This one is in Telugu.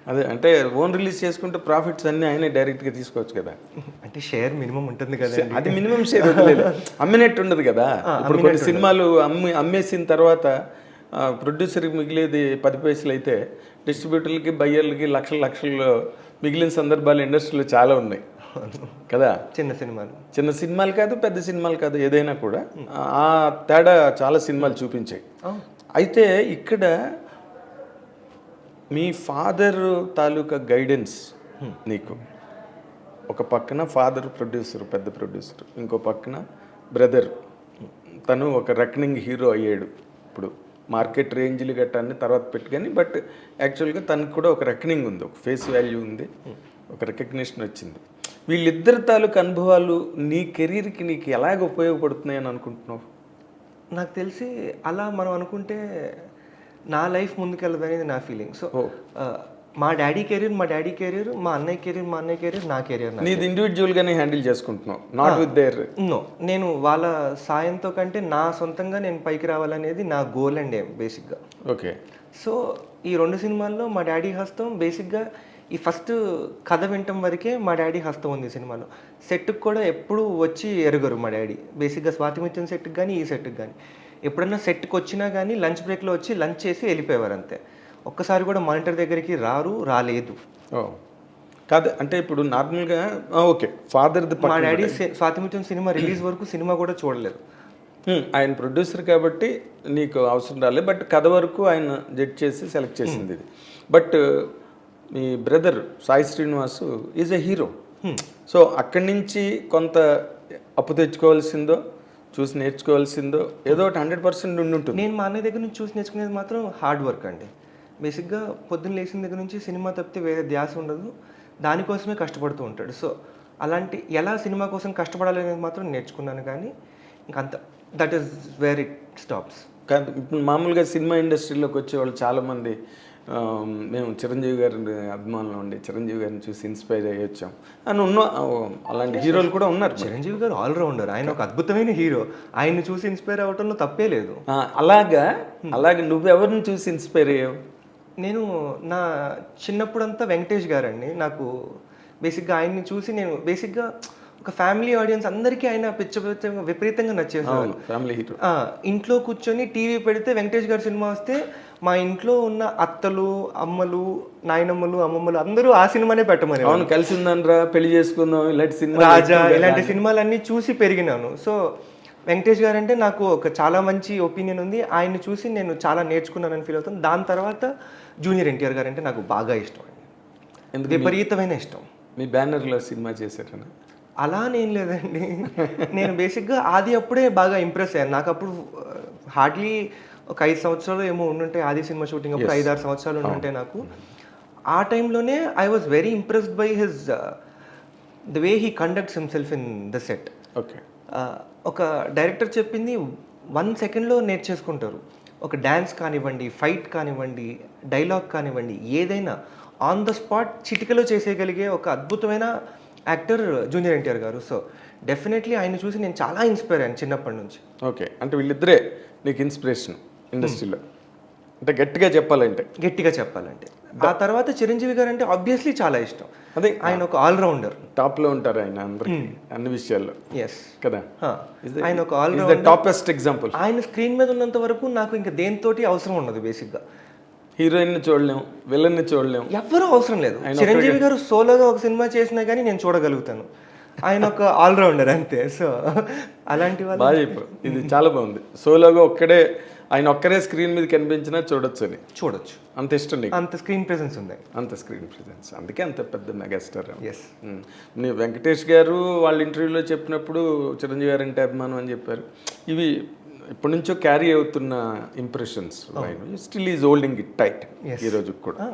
అదే అంటే ఓన్ రిలీజ్ చేసుకుంటే ప్రాఫిట్స్ అన్నీ ఆయనే డైరెక్ట్గా తీసుకోవచ్చు కదా. అంటే షేర్ మినిమం ఉంటుంది కదా. అది మినిమం షేర్ వదిలేదు, అమ్మినట్టు ఉండదు కదా. ఇప్పుడు కొన్ని సినిమాలు అమ్మేసిన తర్వాత ప్రొడ్యూసర్కి మిగిలేది 10 పైసలు అయితే డిస్ట్రిబ్యూటర్లకి బయ్యర్లకి లక్షలు మిగిలిన సందర్భాలు ఇండస్ట్రీలో చాలా ఉన్నాయి కదా. చిన్న సినిమాలు కాదు, పెద్ద సినిమాలు కాదు, ఏదైనా కూడా ఆ తేడా చాలా సినిమాలు చూపించాయి. అయితే ఇక్కడ మీ ఫాదర్ తాలూకా గైడెన్స్ నీకు, ఒక పక్కన ఫాదర్ ప్రొడ్యూసర్, పెద్ద ప్రొడ్యూసర్, ఇంకో పక్కన బ్రదర్, తను ఒక రెకనింగ్ హీరో అయ్యాడు. ఇప్పుడు మార్కెట్ రేంజ్లు గట్టాన్ని తర్వాత పెట్టుకొని, బట్ యాక్చువల్గా తనకు కూడా ఒక రెకనింగ్ ఉంది, ఒక ఫేస్ వాల్యూ ఉంది, ఒక రికగ్నిషన్ వచ్చింది. వీళ్ళిద్దరి తాలూకు అనుభవాలు నీ కెరీర్కి నీకు ఎలాగ ఉపయోగపడుతున్నాయని అనుకుంటున్నావు? నాకు తెలిసి అలా మనం అనుకుంటే నా లైఫ్ ముందుకెళ్ళదు అనేది నా ఫీలింగ్. సో మా డాడీ కెరీర్, మా అన్నయ్య కెరీర్, నా కెరీర్ నీది ఇండివిజువల్గానే హ్యాండిల్ చేసుకుంటున్నావు, నాట్ విత్ దేర్. నో, నేను వాళ్ళ సాయంతో కంటే నా సొంతంగా నేను పైకి రావాలనేది నా గోల్ అండ్ ఏం బేసిక్గా. ఓకే. సో ఈ 2 సినిమాల్లో మా డాడీ హస్తం బేసిక్గా, ఈ ఫస్ట్ కథ వినటం వరకే మా డాడీ హస్తం ఉంది సినిమాలో. సెట్కి కూడా ఎప్పుడు వచ్చి ఎరగరు మా డాడీ. బేసిక్గా స్వాతిమిత్యం సెట్కి కానీ ఈ సెట్కి కానీ ఎప్పుడన్నా సెట్కి వచ్చినా కానీ లంచ్ బ్రేక్లో వచ్చి లంచ్ చేసి వెళ్ళిపోయేవారు అంతే. ఒక్కసారి కూడా మానిటర్ దగ్గరికి రాలేదు. కాదు అంటే ఇప్పుడు నార్మల్గా ఓకే, ఫాదర్ది మా డాడీ స్వాతిమిత్యం సినిమా రిలీజ్ వరకు సినిమా కూడా చూడలేదు. ఆయన ప్రొడ్యూసర్ కాబట్టి నీకు అవసరం రాలేదు, బట్ కథ వరకు ఆయన జడ్జ్ చేసి సెలెక్ట్ చేసింది ఇది. బట్ మీ brother Sai Srinivasu is a hero. So అక్కడి నుంచి కొంత అప్పు తెచ్చుకోవాల్సిందో, చూసి నేర్చుకోవాల్సిందో ఏదో ఒకటి 100% ఉండి ఉంటుంది. నేను మా అన్నయ్య దగ్గర నుంచి చూసి నేర్చుకునేది మాత్రం హార్డ్ వర్క్ అండి. బేసిక్గా పొద్దున్న లేచిన దగ్గర నుంచి సినిమా తప్పితే వేరే ధ్యాస ఉండదు, దానికోసమే కష్టపడుతూ ఉంటాడు. సో అలాంటి ఎలా సినిమా కోసం కష్టపడాలి అనేది మాత్రం నేర్చుకున్నాను, కానీ ఇంకంత that is where it stops. కానీ ఇప్పుడు మామూలుగా సినిమా ఇండస్ట్రీలోకి వచ్చేవాళ్ళు చాలామంది మేము చిరంజీవి గారి అభిమానులు ఉండి చిరంజీవి గారిని చూసి ఇన్స్పైర్ అయ్యి వచ్చాం అని అలాంటి హీరోలు కూడా ఉన్నారు. చిరంజీవి గారు ఆల్రౌండర్, ఆయన ఒక అద్భుతమైన హీరో, ఆయన్ని చూసి ఇన్స్పైర్ అవ్వటంలో తప్పే లేదు. అలాగే నువ్వెవరిని చూసి ఇన్స్పైర్ అయ్యావు? నేను నా చిన్నప్పుడంతా వెంకటేష్ గారండి. నాకు బేసిక్గా ఆయన్ని చూసి నేను బేసిక్గా ఒక ఫ్యామిలీ ఆడియన్స్ అందరికీ ఆయన విపరీతంగా నచ్చేసారు. Family hero. ఇంట్లో కూర్చొని టీవీ పెడితే వెంకటేష్ గారి సినిమా వస్తే మా ఇంట్లో ఉన్న అత్తలు, అమ్మలు, నాయనమ్మలు, అమ్మమ్మలు అందరూ ఆ సినిమానే పెట్టమని. అవును, కలిసి ఉందనరా, పెళ్లి చేసుకుందాం, ఇలాంటి సినిమా, రాజా, ఇలాంటి సినిమాలన్నీ చూసి పెరిగినాను. సో వెంకటేష్ గారు అంటే నాకు ఒక చాలా మంచి ఒపీనియన్ ఉంది, ఆయన్ని చూసి నేను చాలా నేర్చుకున్నానని ఫీల్ అవుతాను. దాని తర్వాత జూనియర్ ఎన్టీఆర్ గారు అంటే నాకు బాగా ఇష్టం అండి, విపరీతమైన ఇష్టం. మీ బ్యానర్లో సినిమా చేశారని అలా ఏం లేదండి. నేను బేసిక్గా ఆది అప్పుడే బాగా ఇంప్రెస్ అయ్యాను. నాకు అప్పుడు హార్డ్లీ ఒక 5 సంవత్సరాలు ఏమో ఉండుంటే, ఆది సినిమా షూటింగ్ అప్పుడు 5-6 సంవత్సరాలు ఉండుంటే నాకు. ఆ టైంలోనే I was very impressed by his the way he conducts himself in the set. Okay. ఒక డైరెక్టర్ చెప్పింది 1 సెకండ్లో నేర్చేసుకుంటారు. ఒక డ్యాన్స్ కానివ్వండి, ఫైట్ కానివ్వండి, డైలాగ్ కానివ్వండి, ఏదైనా ఆన్ ద స్పాట్ చిటికలో చేసేయగలిగే ఒక అద్భుతమైన యాక్టర్ జూనియర్ ఎన్టీఆర్ గారు. సో డెఫినెట్లీ ఆయన చూసి నేను చాలా ఇన్స్పైర్ అయ్యాను చిన్నప్పటి నుంచి. ఓకే, అంటే వీళ్ళిద్దరే నీకు ఇన్స్పిరేషన్ ఇండస్ట్రీలో అంటే గట్టిగా చెప్పాలంటే. ఆ తర్వాత చిరంజీవి గారు అంటే ఆబ్వియస్లీ చాలా ఇష్టం. అదే, ఆయన ఒక ఆల్రౌండర్, టాప్లో ఉంటారు ఆయన అందరికీ అన్ని విషయాల్లో. ఎస్ కదా, ఆయన ఒక ఆల్రౌండర్, టాపెస్ట్ ఎగ్జాంపుల్. ఆయన స్క్రీన్ మీద ఉన్నంత వరకు నాకు ఇంకా దేనితోటి అవసరం ఉండదు. బేసిక్గా హీరోయిన్ చూడలేము, విలన్ని చూడలేము, ఎవ్వరూ అవసరం లేదు. చిరంజీవి గారు సోలోగా ఒక సినిమా చేసినా కానీ నేను చూడగలుగుతాను. ఆయన ఒక ఆల్రౌండర్ అంతే. సో అలాంటి వాళ్ళు బాగా చెప్పారు, ఇది చాలా బాగుంది. సోలోగా ఆయన ఒక్కరే స్క్రీన్ మీద కనిపించినా చూడొచ్చు, అంత ఇష్టం నీకు, అంత స్క్రీన్ ప్రెజెన్స్ ఉంది, అందుకే అంత పెద్ద మెగాస్టార్. ఎస్. వెంకటేష్ గారు వాళ్ళ ఇంటర్వ్యూలో చెప్పినప్పుడు చిరంజీవి గారు అంటే అభిమానం అని చెప్పారు. ఇవి ఇప్పటి నుంచో క్యారీ అవుతున్న impressions, still is holding it tight ఈ రోజు కూడా.